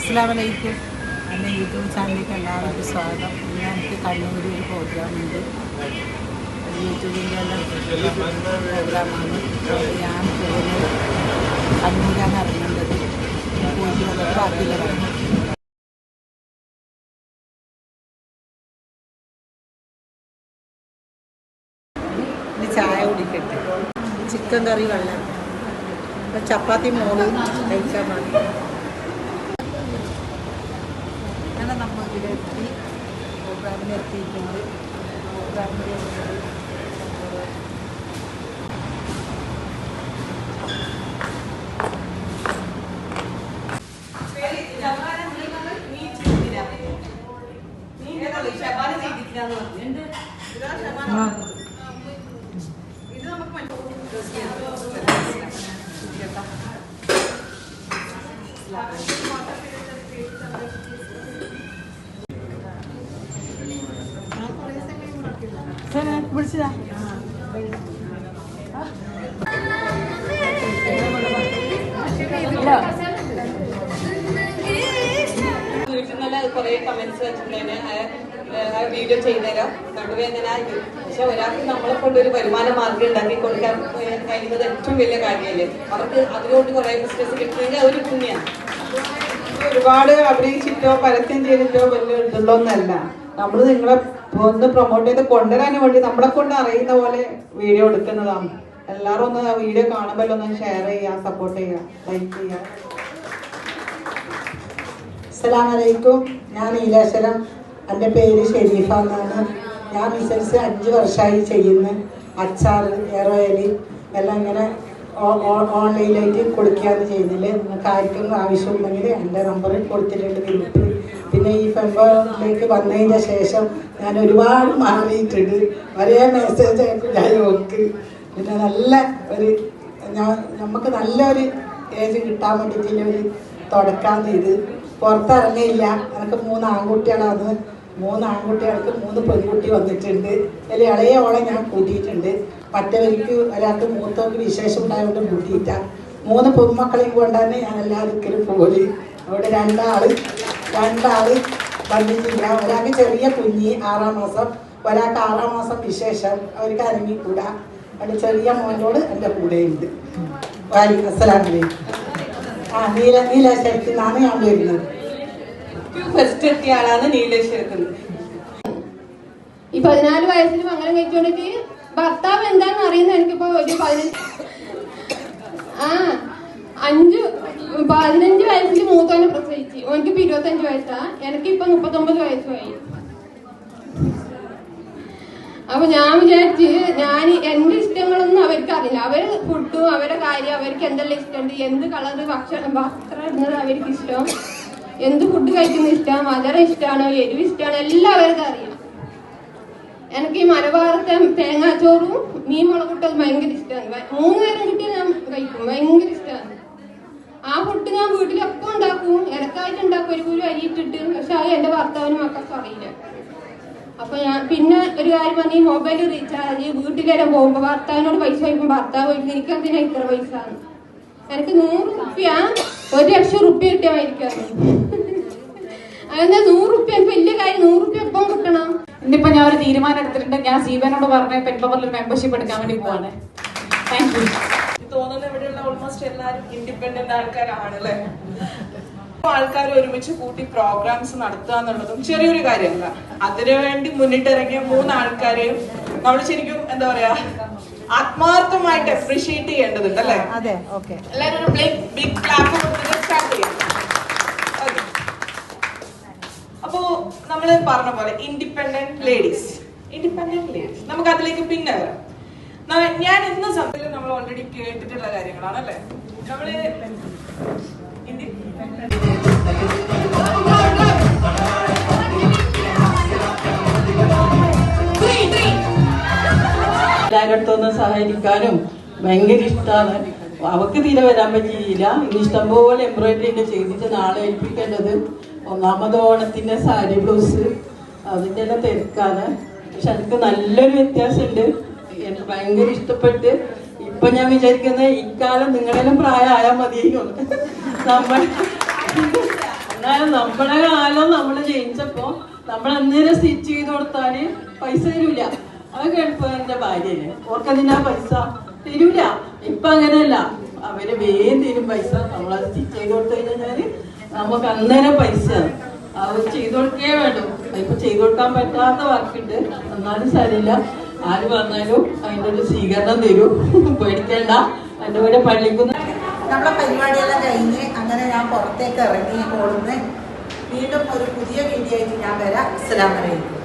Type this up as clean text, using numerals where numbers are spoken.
അസ്സലാമലൈക്കും. എൻ്റെ യൂട്യൂബ് ചാനലിലേക്ക് എല്ലാവർക്കും സ്വാഗതം. ഇന്ന് എനിക്ക് കണ്ണൂരിൽ ഒരു പ്രോഗ്രാമുണ്ട്. യൂട്യൂബിൻ്റെ എല്ലാം പ്രോഗ്രാമാണ്. ഞാൻ പോകുന്നത് കണ്ണൂരാണ് ഇറങ്ങേണ്ടത്. പോയിട്ട് ബാക്കിയില്ല പറഞ്ഞു. ഇനി ചായ കുടിക്കട്ടെ. ചിക്കൻ കറി വെള്ളം, ചപ്പാത്തി മോള് കഴിക്കാൻ മതി. അങ്ങനെ നമ്മൾ ഇതിലെത്തി, പ്രോഗ്രാമിലെത്തിയിട്ടുണ്ട്. പ്രോഗ്രാമിൽ വിളിച്ചതാ. വീട്ടിൽ നല്ല കുറെ കമന്റ്സ് വെച്ചിട്ടുണ്ടെങ്കിൽ വീഡിയോ ചെയ്തുതരാം, നടുവേദന. പക്ഷെ ഒരാൾക്ക് നമ്മളെ കൊണ്ട് ഒരു വരുമാന മാർഗം ഉണ്ടാക്കി കൊടുക്കാൻ കഴിയുന്നത് ഏറ്റവും വലിയ കാര്യമല്ലേ. അവർക്ക് അതിലോട്ട് കുറെ ബിസിനസ് കിട്ടുന്നെങ്കിൽ അതൊരു പുണ്യാണ്. ഒരുപാട് അഭിനയിച്ചിട്ടോ പരസ്യം ചെയ്തിട്ടോ വലിയ ഇതുള്ളൊന്നല്ല. നമ്മൾ നിങ്ങളെ ഒന്ന് പ്രൊമോട്ട് ചെയ്ത് കൊണ്ടുവരാൻ വേണ്ടി നമ്മളെ കൊണ്ട് അറിയുന്ന പോലെ വീഡിയോ എടുക്കുന്നതാണ്. എല്ലാവരും ഒന്ന് വീഡിയോ കാണുമ്പോൾ ഒന്ന് ഷെയർ ചെയ്യുക, സപ്പോർട്ട് ചെയ്യുക, ലൈക്ക് ചെയ്യുക. അസ്സലാമലൈക്കും. ഞാൻ നീലേശ്വരം. എൻ്റെ പേര് ഷെരീഫ എന്നാണ്. ഞാൻ ബിസിനസ് 5 വർഷമായി ചെയ്യുന്നു. അച്ചാർ, എയറോയിൽ എല്ലാം ഇങ്ങനെ ഓൺലൈനായിട്ട് കൊടുക്കുകയാണ് ചെയ്യുന്നില്ല. നിങ്ങൾക്ക് ആർക്കും ആവശ്യമുണ്ടെങ്കിൽ എൻ്റെ നമ്പർ കൊടുത്തിട്ടുണ്ട് ഗ്രൂപ്പിൽ. പിന്നെ ഈ ഫെമ്പറിലേക്ക് വന്നതിന് ശേഷം ഞാൻ ഒരുപാട് മാറിയിട്ടുണ്ട്. ഒരേ മെസ്സേജ് ആയിരിക്കും ഞാൻ നോക്ക്. പിന്നെ നല്ല ഒരു നമുക്ക് നല്ലൊരു ഏജ് കിട്ടാൻ വേണ്ടിയിട്ടുള്ള ഒരു തുടക്കാന്ന് ഇത്. പുറത്തിറങ്ങിയില്ല. എനിക്ക് 3 ആൺകുട്ടികളാണ്. 3 ആൺകുട്ടികൾക്ക് 3 പെൺകുട്ടി വന്നിട്ടുണ്ട്. അതിൽ ഇളയ ഓളെ ഞാൻ കൂട്ടിയിട്ടുണ്ട്. മറ്റവർക്ക് ഒരാൾക്ക് മൂത്തോക്ക് വിശേഷം ഉണ്ടായതുകൊണ്ട് കൂട്ടിയിട്ട 3 പെൺമക്കളെയും കൊണ്ടാണ് ഞാൻ എല്ലാവർക്കും പോയി. അവിടെ രണ്ടാള് വന്നിട്ടില്ല. ഒരാൾക്ക് ചെറിയ കുഞ്ഞി 6ആം മാസം, ഒരാൾക്ക് 6ആം മാസം വിശേഷം. അവർക്ക് അരങ്ങിക്കൂടാ. അവിടെ ചെറിയ മോനോട് എൻ്റെ കൂടെയുണ്ട്. അസ്സലാമലൈക്കും. നീലേശ്വരത്തിൽ നിന്നാണ് ഞാൻ വരുന്നത്. ഫസ്റ്റ് എത്തിയ ആളാണ് നീലേശ്വരത്തിൽ. ഈ 14 വയസ്സിൽ മംഗലം കഴിച്ചുകൊണ്ടിട്ട് ഭർത്താവ് എന്താണെന്ന് അറിയുന്ന എനിക്കിപ്പോ ഒരു 15 വയസ്സിൽ മൂത്തോനെ പ്രസവിച്ച്. എനിക്കിപ്പോ 25 വയസ്സാ. എനിക്കിപ്പോ 39 വയസ്സുമായി. അപ്പൊ ഞാൻ വിചാരിച്ച് എന്റെ ഇഷ്ടങ്ങളൊന്നും അവർക്ക് അറിയില്ല. അവര് ഫുഡും അവരുടെ കാര്യം, അവർക്ക് എന്തെല്ലാം ഇഷ്ടമുണ്ട്, എന്ത് കളറ് വസ്ത്രം ഇടുന്നത് അവർക്ക് ഇഷ്ടം, എന്ത് ഫുഡ് കഴിക്കുന്ന ഇഷ്ടം, മധുരം ഇഷ്ടമാണോ, എരിവ് ഇഷ്ടമാണോ, എല്ലാം അവർക്ക് അറിയാം. എനിക്ക് ഈ മലബാറത്തെ തേങ്ങാച്ചോറും മീൻ മുളകിട്ടത് ഭയങ്കര ഇഷ്ടമാണ്. 3 നേരം കിട്ടിയാൽ ഞാൻ കഴിക്കും. ഭയങ്കര ഇഷ്ടമാണ്. ആ ഫുഡ് ഞാൻ വീട്ടിലൊക്കെ ഉണ്ടാക്കും. ഇടക്കായിട്ട് ഉണ്ടാക്കും, ഒരു കൂലി അരിയിട്ടിട്ട്. പക്ഷെ അത് എന്റെ ഭർത്താവിനും മക്കൾക്കും അറിയില്ല. അപ്പൊ ഞാൻ പിന്നെ ഒരു കാര്യം പറഞ്ഞ, ഈ മൊബൈൽ റീചാർജ് വീട്ടിലെല്ലാം പോകുമ്പോ ഭർത്താവിനോട് പൈസ ചോദിക്കുമ്പോൾ ഭർത്താവ് ചോദിക്കും എനിക്ക് എന്തിനാ ഇത്ര പൈസ. എനിക്ക് 100 റുപ്യ 1 ലക്ഷം റുപ്യ കിട്ടിയായിരിക്കാണ്. അതെന്താ 100 റുപ്യ വലിയ കാര്യം. 100 റുപ്യ എപ്പം കിട്ടണം. ഇന്നിപ്പോ ഞാൻ ഒരു തീരുമാനം എടുത്തിട്ടുണ്ട്. ഞാൻ സീബനോട് പറഞ്ഞ പെൺപവറിൽ മെമ്പർഷിപ്പ് എടുക്കാൻ വേണ്ടി പോവാണ്. Thank you. തോന്നുന്ന ഇവിടെയുള്ള ഓൾമോസ്റ്റ് എല്ലാവരും ഇൻഡിപെൻഡന്റ് ആൾക്കാരാണ് അല്ലെ. ആൾക്കാർ ഒരുമിച്ച് കൂട്ടി പ്രോഗ്രാംസ് നടത്തുക എന്നുള്ളതും ചെറിയൊരു കാര്യമല്ല. അതിനുവേണ്ടി മുന്നിട്ടിറങ്ങിയ 3 ആൾക്കാരെയും നമ്മൾ ശരിക്കും എന്താ പറയാ ആത്മാർത്ഥമായിട്ട് അപ്രീഷിയേറ്റ് ചെയ്യേണ്ടതുണ്ട് അല്ലെ. അതെ, ഓക്കെ. എല്ലാവരും ഒരു ബിഗ് ക്ലാപ്പ് കൊടുത്തിട്ട് സ്റ്റാർട്ട് ചെയ്യാം. അപ്പോ നമ്മള് പറഞ്ഞ പോലെ ഇൻഡിപെൻഡന്റ് ലേഡീസ് നമുക്ക് അതിലേക്ക് പിന്നെ വരാം. ഞാൻ ഇന്ന് സത്യത്തിൽ നമ്മൾ ഓൾറെഡി കേട്ടിട്ടുള്ള കാര്യങ്ങളാണ് അല്ലെ. നമ്മള് എല്ലായിടത്തൊന്ന് സഹകരിക്കാനും ഭയങ്കര ഇഷ്ടമാണ്. അവർക്ക് തീരെ വരാൻ പറ്റിയില്ല. ഇനി ഇഷ്ടംപോലെ എംബ്രോയിഡറി ഒക്കെ ചെയ്തിട്ട് നാളെ ഏൽപ്പിക്കേണ്ടത്. 1ാമത് ഓണത്തിന്റെ സാരി ബ്ലൗസ് അതിൻ്റെ എല്ലാം തിരക്കാണ്. പക്ഷെ എനിക്ക് നല്ലൊരു വ്യത്യാസമുണ്ട്. എനിക്ക് ഭയങ്കര ഇഷ്ടപ്പെട്ട് ഇപ്പൊ ഞാൻ വിചാരിക്കുന്നത് ഇക്കാലം നിങ്ങളെല്ലാം പ്രായമായാൽ മതിയോ. നമ്മൾ എന്നാലും നമ്മളെ കാലം നമ്മൾ ജനിച്ചപ്പോ നമ്മൾ അന്നേരം സ്റ്റിച്ച് ചെയ്ത് കൊടുത്താല് പൈസ തരൂല. അതൊക്കെ എളുപ്പം എന്റെ ഭാര്യനെ ഓർക്കതിനാ പൈസ തരൂല. ഇപ്പൊ അങ്ങനെയല്ല, അവര് വേഗം തരും പൈസ. നമ്മളത് സ്റ്റിച്ച് ചെയ്ത് കൊടുത്തു കഴിഞ്ഞാല് നമുക്ക് അന്നേരം പൈസ അത് ചെയ്ത് കൊടുക്കേ വേണ്ടു. ഇപ്പൊ ചെയ്ത് കൊടുക്കാൻ പറ്റാത്ത വർക്കുണ്ട്, എന്നാലും സാരില്ല. ആര് പറഞ്ഞാലും അതിൻ്റെ ഒരു സ്വീകരണം തരും, പേടിക്കേണ്ട. എൻ്റെ കൂടെ പള്ളിക്കുന്ന നമ്മളെ പരിപാടിയെല്ലാം കഴിഞ്ഞ് അങ്ങനെ ഞാൻ പുറത്തേക്ക് ഇറങ്ങി. ഹോളിൽ നിന്ന് വീണ്ടും ഒരു പുതിയ വീഡിയോ ആയിട്ട് ഞാൻ വരാം. അസ്സലാമു അലൈക്കും.